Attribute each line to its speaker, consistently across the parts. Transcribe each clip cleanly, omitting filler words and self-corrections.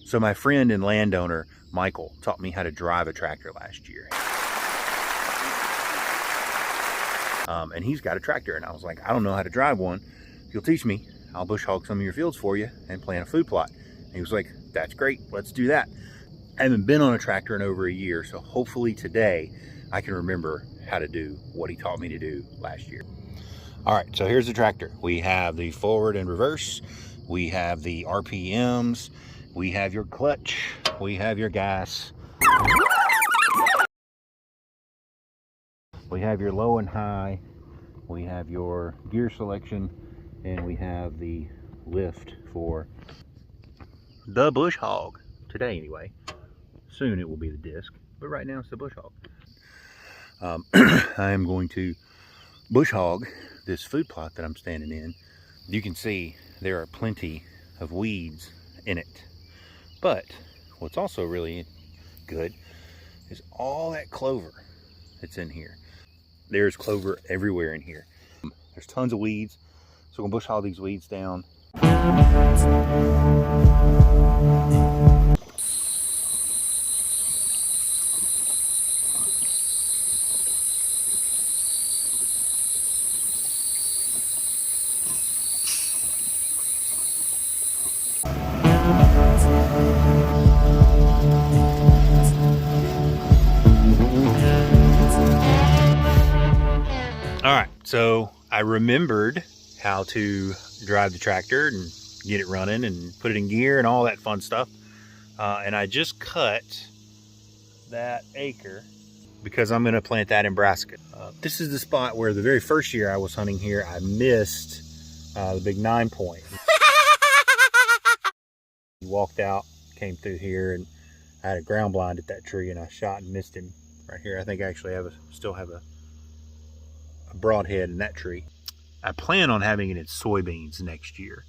Speaker 1: So my friend and landowner, Michael, taught me how to drive a tractor last year. And he's got a tractor, and I was like, I don't know how to drive one. If you'll teach me, I'll bush hog some of your fields for you and plant a food plot. And he was like, that's great, let's do that. I haven't been on a tractor in over a year, so hopefully today I can remember how to do what he taught me to do last year. All right, so here's the tractor. We have the forward and reverse. We have the RPMs. We have your clutch. We have your gas. We have your low and high. We have your gear selection. And we have the lift for the bush hog. Today, anyway. Soon it will be the disc, but right now it's the bush hog. I am going to bush hog this food plot that I'm standing in. You can see there are plenty of weeds in it, but what's also really good is all that clover that's in here. There's clover everywhere in here. There's tons of weeds, so we're gonna bush hog these weeds down. All right, so I remembered how to drive the tractor and get it running and put it in gear and all that fun stuff. And I just cut that acre because I'm gonna plant that in brassica. This is the spot where the very first year I was hunting here, I missed the big 9-point. Walked out, came through here, and I had a ground blind at that tree, and I shot and missed him right here. I think I actually still have a broadhead in that tree. I plan on having it in soybeans next year,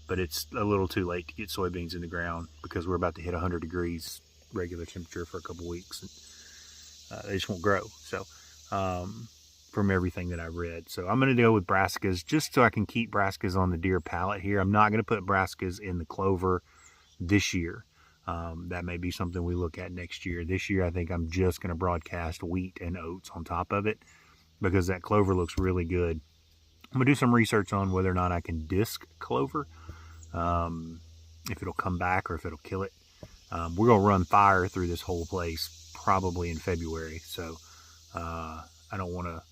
Speaker 1: but it's a little too late to get soybeans in the ground because we're about to hit 100 degrees regular temperature for a couple weeks, and they just won't grow. So from everything that I read, so I'm going to go with brassicas just so I can keep brassicas on the deer palate here. I'm not going to put brassicas in the clover this year. That may be something we look at next year. This year I think I'm just going to broadcast wheat and oats on top of it because that clover looks really good. I'm gonna do some research on whether or not I can disc clover, if it'll come back or if it'll kill it. We're gonna run fire through this whole place probably in February, so I don't want to,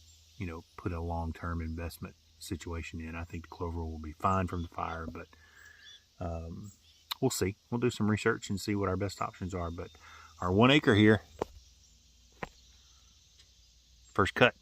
Speaker 1: put a long-term investment situation in. I think the clover will be fine from the fire, but we'll see. We'll do some research and see what our best options are. But our 1 acre here, first cut.